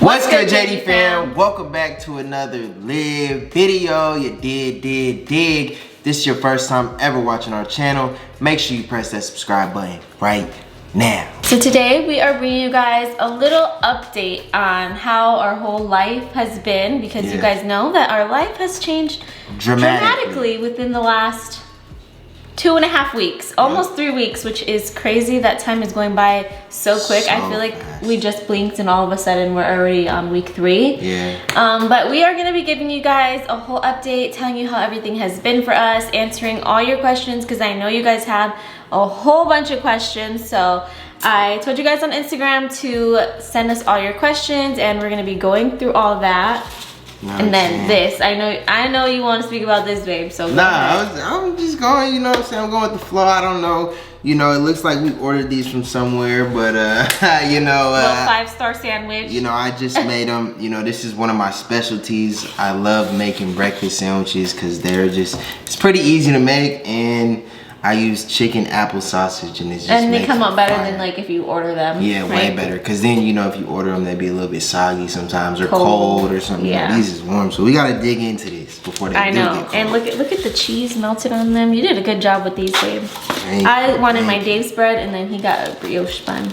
What's good, JD fam? Welcome back to another live video. You dig. This is your first time ever watching our channel. Make sure you press that subscribe button right now. So today we are bringing you guys a little update on how our whole life has been, because you guys know that our life has changed dramatically within the last 2.5 weeks, almost 3 weeks, which is crazy. That time is going by so quick. I feel like we just blinked and all of a sudden we're already on week 3. But we are going to be giving you guys a whole update, telling you how everything has been for us, answering all your questions, because I know you guys have a whole bunch of questions. So I told you guys on Instagram to send us all your questions, and we're going to be going through all that. And then this, I know you want to speak about this, babe, so I'm just going, you know what I'm saying, I'm going with the flow. I don't know, you know, it looks like we ordered these from somewhere, but you know, little 5-star sandwich, you know, I just made them. You know, this is one of my specialties. I love making breakfast sandwiches because they're just, it's pretty easy to make, and I use chicken apple sausage, and it's just, and they come out better than like if you order them. Yeah, way better. Cause then, you know, if you order them, they be a little bit soggy sometimes, or cold or something. Yeah. You know, these is warm, so we gotta dig into this before they do get cold. And look at the cheese melted on them. You did a good job with these, babe. I wanted my Dave's bread, and then he got a brioche bun.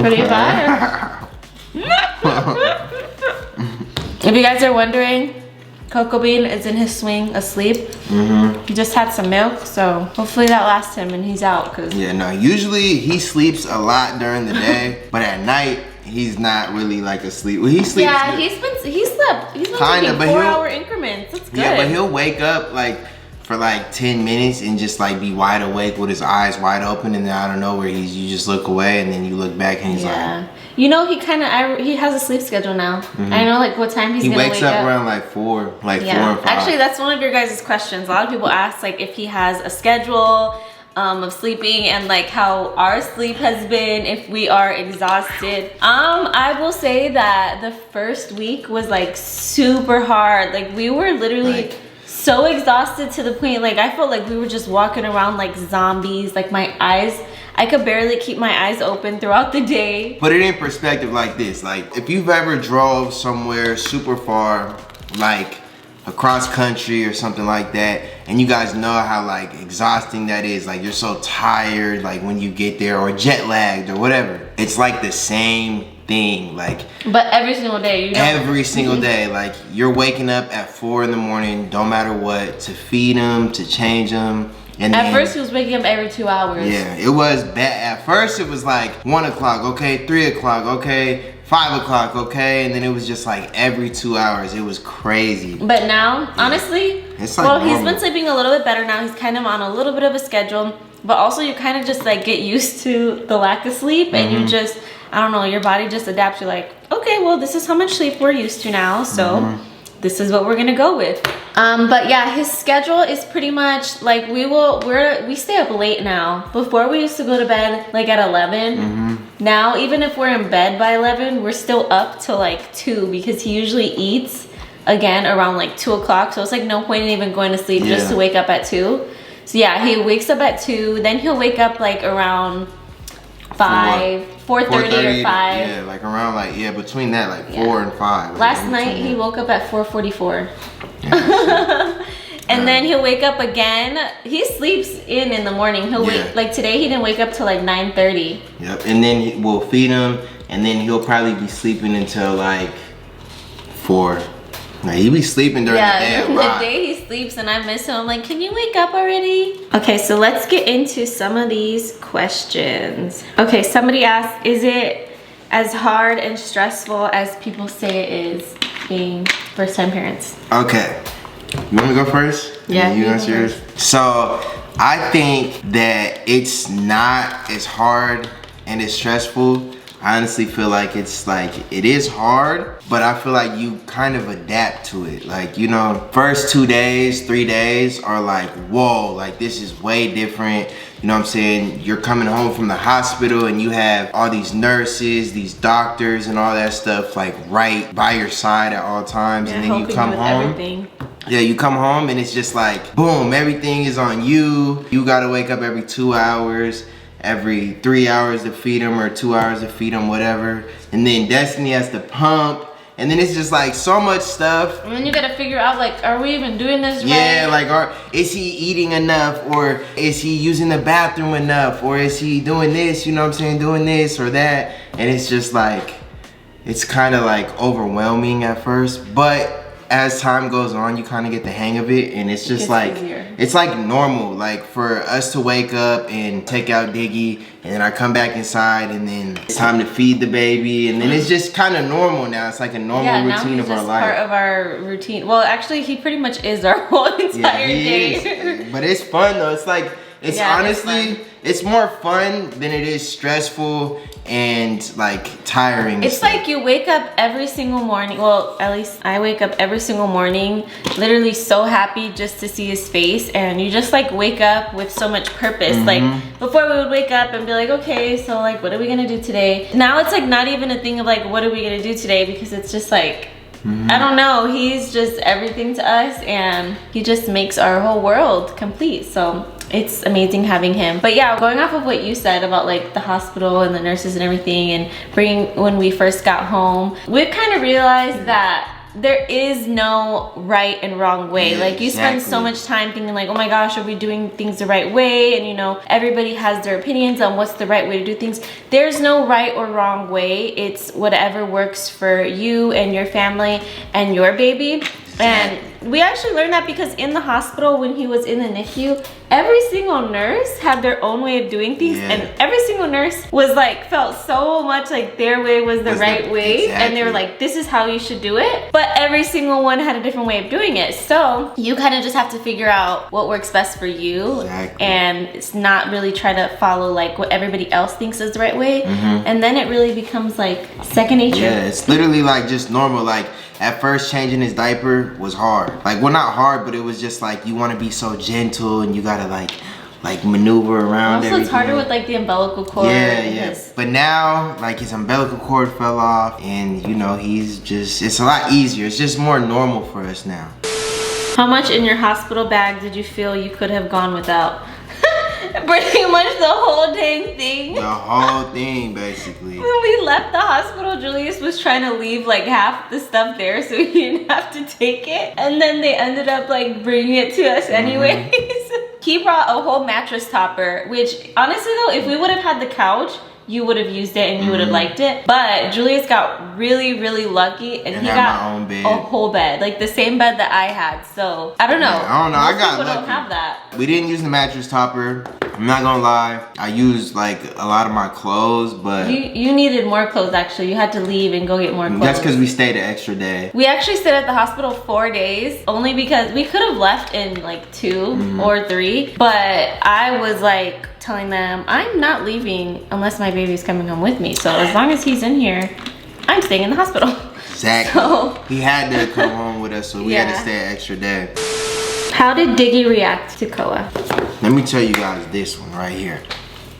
Pretty fire. If you guys are wondering, Cocoa Bean is in his swing asleep. He just had some milk, so hopefully that lasts him and he's out. Yeah, no, usually he sleeps a lot during the day, but at night he's not really like asleep. Well, he sleeps. Yeah, he's been taking 4-hour increments. That's good. Yeah, but he'll wake up like for like 10 minutes and just like be wide awake with his eyes wide open, and then I don't know where you just look away, and then you look back and he's like, you know, he has a sleep schedule now. I know like what time he's gonna wake up. He wakes up around like 4 or 5. Actually, that's one of your guys' questions. A lot of people ask like if he has a schedule of sleeping, and like how our sleep has been, if we are exhausted. I will say that the first week was like super hard. Like we were literally so exhausted to the point, like I felt like we were just walking around like zombies. Like my eyes, I could barely keep my eyes open throughout the day. Put it in perspective like this. Like if you've ever drove somewhere super far, like across country or something like that, and you guys know how like exhausting that is. Like you're so tired like when you get there, or jet lagged or whatever. It's like the same thing, like, but every single day, you know? Every single day, like you're waking up at 4 in the morning, don't matter what, to feed them, to change them. And at first he was waking up every 2 hours. Yeah, it was bad. At first it was like 1 o'clock, okay, 3 o'clock, okay, 5 o'clock, okay, and then it was just like every 2 hours. It was crazy. But now, honestly, it's like normal. He's been sleeping a little bit better now. He's kind of on a little bit of a schedule, but also you kind of just like get used to the lack of sleep, and you just, I don't know, your body just adapts. You're like, okay, well, this is how much sleep we're used to now, so this is what we're gonna go with. But yeah, his schedule is pretty much like we stay up late now. Before we used to go to bed like at 11. Now, even if we're in bed by 11, we're still up till like 2, because he usually eats again around like 2 o'clock. So it's like no point in even going to sleep just to wake up at 2. So yeah, he wakes up at 2, then he'll wake up like around 5, 4:30 or 5. Yeah, like around like, between that, like 4 and 5. Like last night he woke up at 4:44. And then he'll wake up again. He sleeps in the morning. He'll wake, like today he didn't wake up till like 9:30. Yep, and then we'll feed him, and then he'll probably be sleeping until like 4. Like he be sleeping during the day. The day he sleeps and I miss him, I'm like, can you wake up already? Okay, so let's get into some of these questions. Okay, somebody asked, is it as hard and stressful as people say it is being first-time parents? Okay, you want me to go first? Yeah, you answer yours. So I think that it's not as hard and as stressful. I honestly feel like it is hard, but I feel like you kind of adapt to it. Like, you know, first 2 days, 3 days are like, whoa, like this is way different. You know what I'm saying? You're coming home from the hospital and you have all these nurses, these doctors and all that stuff like right by your side at all times. And then you come home. Yeah, you come home and it's just like, boom, everything is on you. You gotta wake up every 2 hours, every 3 hours to feed him, or 2 hours to feed him, whatever. And then Destiny has to pump. And then it's just like so much stuff. And then you gotta figure out, like, are we even doing this right? Yeah, like, is he eating enough? Or is he using the bathroom enough? Or is he doing this, you know what I'm saying, doing this or that? And it's just like, it's kind of like overwhelming at first. But as time goes on, you kind of get the hang of it, and it's just like easier. It's like normal, like for us to wake up and take out Diggy, and then I come back inside, and then it's time to feed the baby, and then it's just kind of normal now. It's like a normal routine of our life. Part of our routine. Well, actually, he pretty much is our whole entire day. But it's fun though. It's like honestly, it's more fun than it is stressful and like tiring. It's like you wake up every single morning. Well, at least I wake up every single morning literally so happy just to see his face, and you just like wake up with so much purpose. Like before, we would wake up and be like, okay, so like what are we gonna do today? Now it's like not even a thing of like what are we gonna do today, because it's just like I don't know, he's just everything to us, and he just makes our whole world complete. So it's amazing having him. But yeah, going off of what you said about like the hospital and the nurses and everything, and when we first got home, we've kind of realized that there is no right and wrong way. Like you spend so much time thinking like, oh my gosh, are we doing things the right way? And you know, everybody has their opinions on what's the right way to do things. There's no right or wrong way. It's whatever works for you and your family and your baby. And we actually learned that because in the hospital, when he was in the NICU, every single nurse had their own way of doing things, and every single nurse was like, felt so much like their way was the right way, and they were like, this is how you should do it. But every single one had a different way of doing it. So you kind of just have to figure out what works best for you, and it's not really try to follow like what everybody else thinks is the right way. And then it really becomes like second nature. Yeah, it's literally like just normal. Like at first, changing his diaper was hard. Like, well, not hard, but it was just like you want to be so gentle, and you gotta like maneuver around. Also, everything. It's harder with like the umbilical cord. Yeah. But now, like his umbilical cord fell off, and you know it's a lot easier. It's just more normal for us now. How much in your hospital bag did you feel you could have gone without? Pretty much the whole dang thing. The whole thing, basically. When we left the hospital, Julius was trying to leave like half the stuff there so he didn't have to take it. And then they ended up like bringing it to us anyways. He brought a whole mattress topper, which honestly though, if we would have had the couch, you would have used it and you would have liked it. But Julius got really, really lucky, and he got my own bed. A whole bed, like the same bed that I had. So I don't know. I don't know. Most I got people lucky. Don't have that. We didn't use the mattress topper. I'm not gonna lie. I used like a lot of my clothes, but you needed more clothes actually. You had to leave and go get more clothes. That's because we stayed an extra day. We actually stayed at the hospital 4 days, only because we could have left in like 2 or 3, but I was like telling them I'm not leaving unless my baby's coming home with me. So as long as he's in here, I'm staying in the hospital. Exactly. So, he had to come home with us, so we had to stay an extra day. How did Diggy react to Koa? Let me tell you guys this one right here.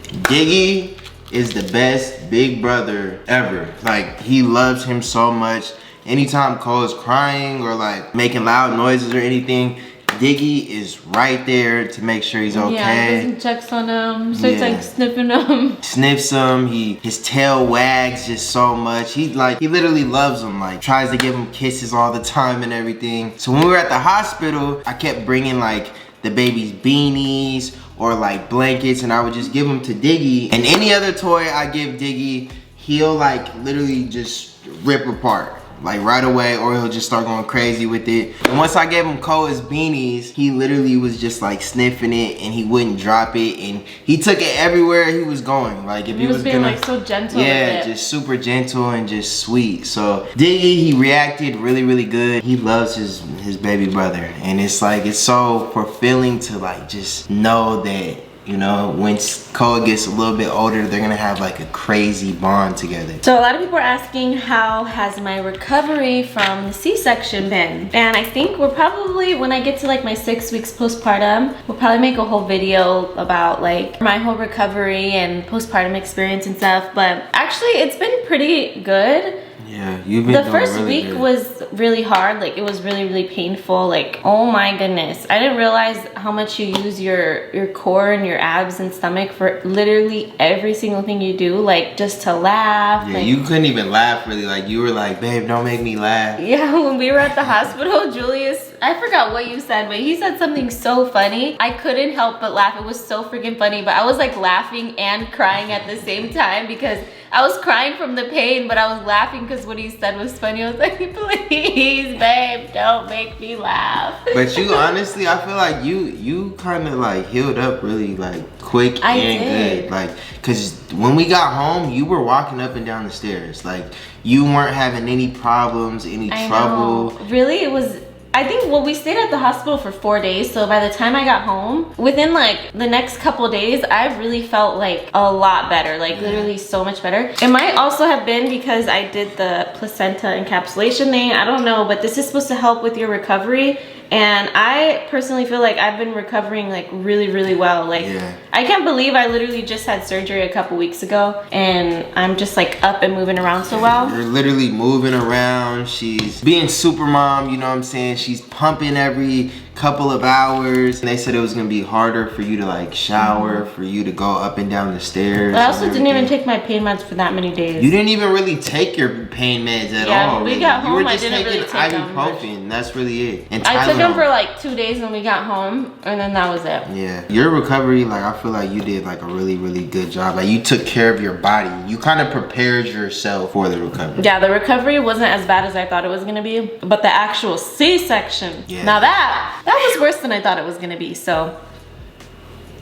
Diggy is the best big brother ever. Like, he loves him so much. Anytime Koa's crying or like making loud noises or anything, Diggy is right there to make sure he's okay. Yeah, he checks on him, starts like sniffing him. Sniffs him, his tail wags just so much. He literally loves him, like tries to give him kisses all the time and everything. So when we were at the hospital, I kept bringing like the baby's beanies or like blankets, and I would just give them to Diggy. And any other toy I give Diggy, he'll like literally just rip apart. Like right away, or he'll just start going crazy with it. And once I gave him Koa's beanies, he literally was just like sniffing it, and he wouldn't drop it, and he took it everywhere he was going. Like if he was being like so gentle with it. Just super gentle and just sweet. So Diggy, he reacted really, really good. He loves his baby brother, and it's like it's so fulfilling to like just know that, you know, once Koa gets a little bit older, they're gonna have like a crazy bond together. So a lot of people are asking, how has my recovery from the C-section been? And I think we're probably, when I get to like my 6 weeks postpartum, we'll probably make a whole video about like my whole recovery and postpartum experience and stuff. But actually it's been pretty good. Yeah. you've been the doing first really week good. was really hard. Like it was really painful. Like, oh my goodness, I didn't realize how much you use your core and your abs and stomach for literally every single thing you do, like just to laugh. Yeah, like, you couldn't even laugh really. Like you were like, babe, don't make me laugh. yeah, when we were at the hospital, Julius, I forgot what you said, but he said something so funny. I couldn't help but laugh. It was so freaking funny, but I was like laughing and crying at the same time because I was crying from the pain, but I was laughing because what he said was funny. I was like, please, babe, don't make me laugh. But you honestly, I feel like you kind of like healed up really like quick and good. Like, cause when we got home, you were walking up and down the stairs. Like you weren't having any problems, any trouble. Know. Really, it was. I think, well, we stayed at the hospital for 4 days, so by the time I got home, within like the next couple days, I really felt like a lot better, like literally so much better. It might also have been because I did the placenta encapsulation thing, I don't know, but this is supposed to help with your recovery. And I personally feel like I've been recovering like really well. Like I can't believe I literally just had surgery a couple weeks ago and I'm just like up and moving around so well. You're literally moving around. She's being super mom, you know what I'm saying? She's pumping every couple of hours. And they said it was gonna be harder for you to like shower, for you to go up and down the stairs. I also didn't even take my pain meds for that many days. You didn't even really take your pain meds at all. Yeah, when we got home, you were I just didn't really take them. ibuprofen. That's really it. And I took Tylenol. them for like 2 days when we got home, and then that was it. Yeah, your recovery, like I feel like you did like a really good job. Like you took care of your body. You kind of prepared yourself for the recovery. Yeah, the recovery wasn't as bad as I thought it was gonna be, but the actual C-section, now that was worse than I thought it was gonna be. So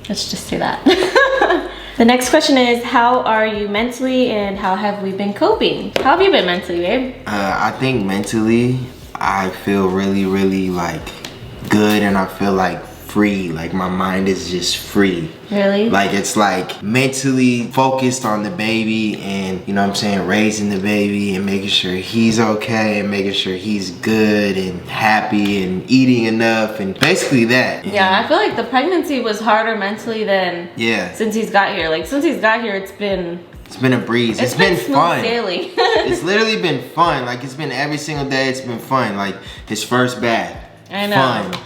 let's just say that. The next question is, how are you mentally and how have we been coping? How have you been mentally, babe? I think mentally, I feel really like good, and I feel like free. Like my mind is just free. Really? Like it's like mentally focused on the baby, and you know what I'm saying, raising the baby and making sure he's okay and making sure he's good and happy and eating enough and basically that. Yeah, I feel like the pregnancy was harder mentally than since he's got here. Like since he's got here, it's been a breeze. It's been fun. Sailing. It's literally been fun. Like it's been every single day. It's been fun. Like his first bath. I know. Fun.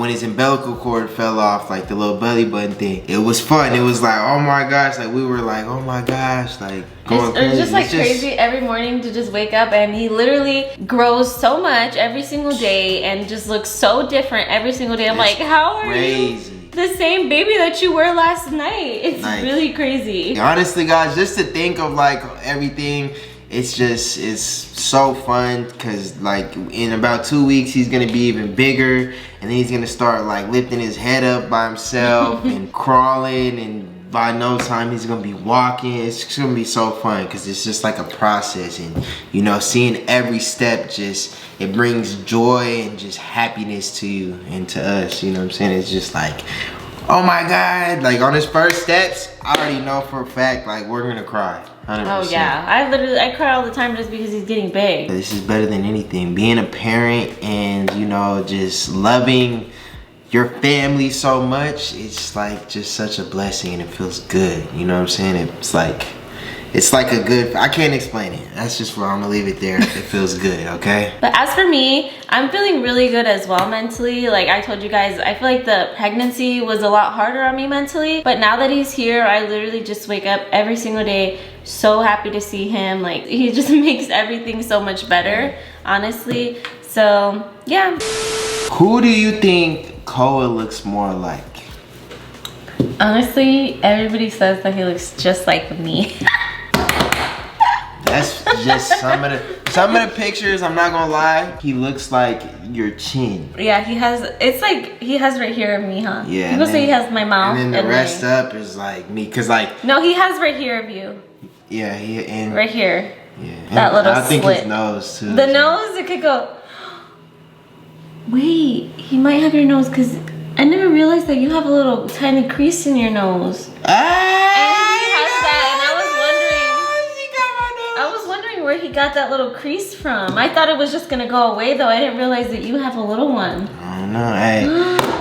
When his umbilical cord fell off, like the little belly button thing, it was fun. It was like, oh my gosh, like we were like, oh my gosh, like going crazy. It's just like crazy every morning to just wake up, and he literally grows so much every single day and just looks so different every single day. I'm like, how are you the same baby that you were last night? It's like, really crazy. Honestly, guys, just to think of like everything, it's so fun because like in about 2 weeks he's gonna be even bigger, and then he's gonna start like lifting his head up by himself and crawling, and by no time he's gonna be walking. It's gonna be so fun because it's just like a process, and you know, seeing every step it brings joy and just happiness to you and to us, you know what I'm saying? It's just like, oh my God, like on his first steps, I already know for a fact like we're gonna cry. 100%. Oh yeah, I cry all the time just because he's getting big. This is better than anything. Being a parent and, you know, just loving your family so much, it's like just such a blessing, and it feels good. You know what I'm saying? It's like a good, I can't explain it. That's just where I'm gonna leave it there. It feels good, okay? But as for me, I'm feeling really good as well mentally. Like I told you guys, I feel like the pregnancy was a lot harder on me mentally. But now that he's here, I literally just wake up every single day so happy to see him. Like he just makes everything so much better, honestly. So yeah. Who do you think Koa looks more like? Honestly, everybody says that he looks just like me. That's just some of the pictures. I'm not gonna lie. He looks like your chin. Yeah, he has right here of me, huh? Yeah. People say he has my mouth. And then the rest up is like me, cause like. No, he has right here of you. Yeah, and right here. Yeah. That little I think slit. his nose too. The nose, it could go. Wait, he might have your nose, cause I never realized that you have a little tiny crease in your nose. Where he got that little crease from. I thought it was just gonna go away though. I didn't realize that you have a little one. I don't know. Hey,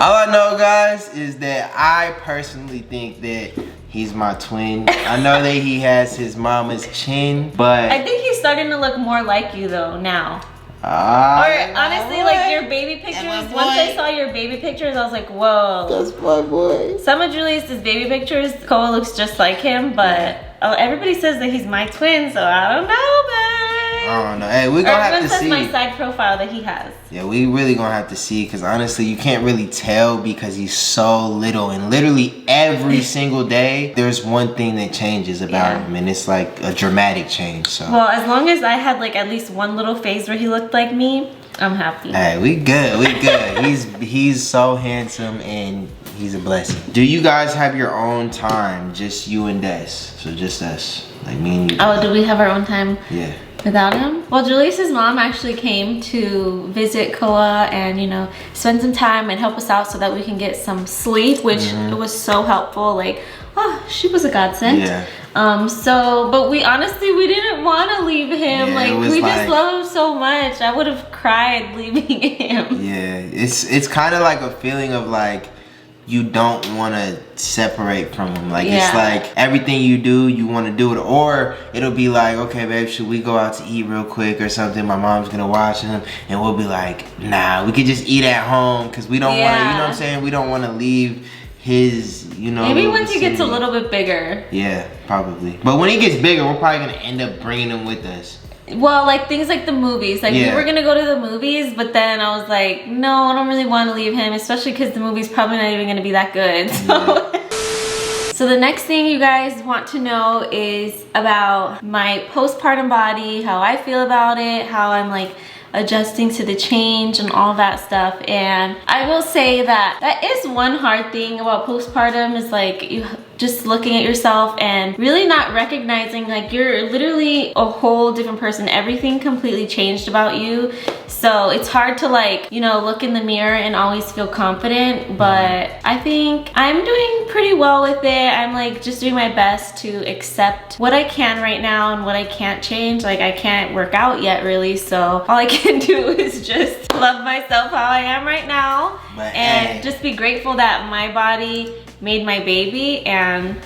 all I know, guys, is that I personally think that he's my twin. I know that he has his mama's chin, but I think he's he's starting to look more like you though now. Or honestly, like your baby pictures. Once I saw your baby pictures, I was like, whoa. That's my boy. Some of Julius's baby pictures, Koa looks just like him, but everybody says that he's my twin, so I don't know, babe. I don't know. Hey, we're gonna have to see. Everyone says my side profile that he has. Yeah, we really gonna have to see, because honestly, you can't really tell because he's so little, and literally every single day, there's one thing that changes about him, and it's like a dramatic change. So. Well, as long as I had like at least one little phase where he looked like me, I'm happy. Hey, we good. We good. he's so handsome and he's a blessing. Do you guys have your own time, just you and Des? So just us, like me and you. Oh, do we have our own time? Yeah. Without him? Well, Julius's mom actually came to visit Koa and, you know, spend some time and help us out so that we can get some sleep, which it was so helpful. Like, oh, she was a godsend. Yeah. But we honestly, we didn't want to leave him. Yeah, like, we just love him so much. I would have cried leaving him. Yeah, it's kind of like a feeling of like, you don't want to separate from him. Like, it's like everything you do, you want to do it. Or it'll be like, okay, babe, should we go out to eat real quick or something? My mom's going to watch him. And we'll be like, nah, we could just eat at home because we don't want to, you know what I'm saying? We don't want to leave his, you know. Maybe once he gets a little bit bigger. Yeah, probably. But when he gets bigger, we're probably going to end up bringing him with us. Well, like things like the movies. Like we were gonna go to the movies, but then I was like, no, I don't really want to leave him, especially because the movie's probably not even gonna be that good. So the next thing you guys want to know is about my postpartum body, how I feel about it, how I'm like adjusting to the change and all that stuff. And I will say that that is one hard thing about postpartum, is like you just looking at yourself and really not recognizing like you're literally a whole different person. Everything completely changed about you. So it's hard to like, you know, look in the mirror and always feel confident, but I think I'm doing pretty well with it. I'm like just doing my best to accept what I can right now and what I can't change. Like I can't work out yet really, so all I can do is just love myself how I am right now and just be grateful that my body made my baby and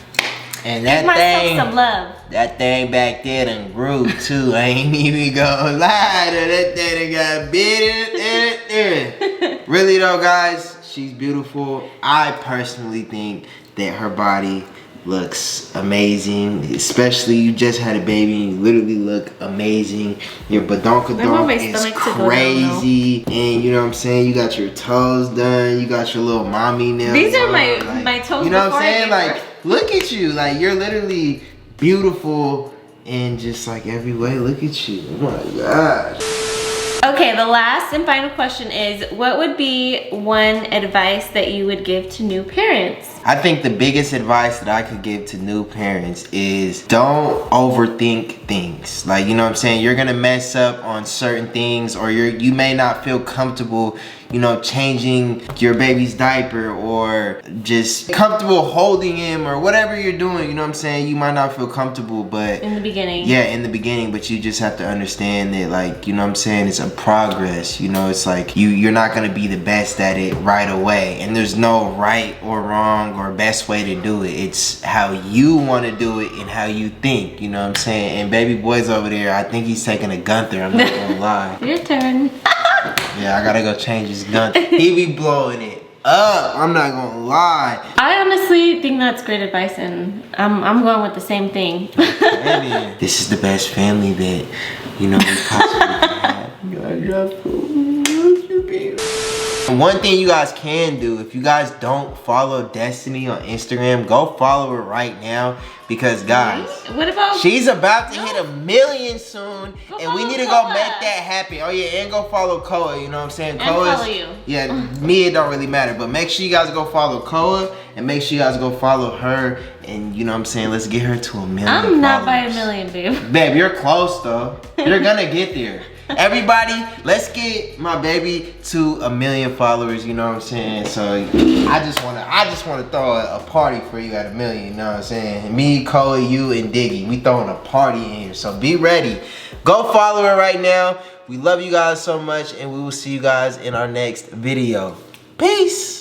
that give myself thing, some love. That thing back there done grew too. I ain't even gonna lie to that thing got big. Really though, guys, she's beautiful. I personally think that her body looks amazing, especially you just had a baby and you literally look amazing. Your badonkadonk is crazy, and you know what I'm saying, you got your toes done, you got your little mommy nails. These are my toes. You know what I'm saying? Like, look at you, like you're literally beautiful in just like every way. Look at you. Oh my gosh. Okay, the last and final question is, what would be one advice that you would give to new parents? I think the biggest advice that I could give to new parents is don't overthink things. Like, you know what I'm saying? You're gonna mess up on certain things, or you may not feel comfortable, you know, changing your baby's diaper or just comfortable holding him or whatever you're doing, you know what I'm saying? You might not feel comfortable, but in the beginning. Yeah, in the beginning, but you just have to understand that, like, you know what I'm saying, it's a progress, you know, it's like you're not gonna be the best at it right away, and there's no right or wrong or best way to do it. It's how you want to do it and how you think, you know what I'm saying? And baby boy's over there, I think he's taking a Gunther, I'm not gonna lie. Your turn. Yeah, I gotta go change his Gunther. He be blowing it up, I'm not gonna lie. I honestly think that's great advice, and I'm going with the same thing. Baby, this is the best family that, you know, we possibly can have. One thing you guys can do, if you guys don't follow Destiny on Instagram, go follow her right now, because guys, what about she's about to hit 1 million soon, and we need to go make that happen. Oh yeah, and go follow Koa, you know what I'm saying? And follow you. Yeah, me it don't really matter, but make sure you guys go follow Koa, and make sure you guys go follow her, and you know what I'm saying, let's get her to 1 million I'm not followers. by 1 million, babe. Babe, you're close though. You're gonna get there. Everybody, let's get my baby to 1 million followers, you know what I'm saying? So I just wanna throw a party for you at 1 million, you know what I'm saying? Me, Koa, you, and Diggy, we throwing a party in here, so be ready. Go follow her right now. We love you guys so much, and we will see you guys in our next video. Peace.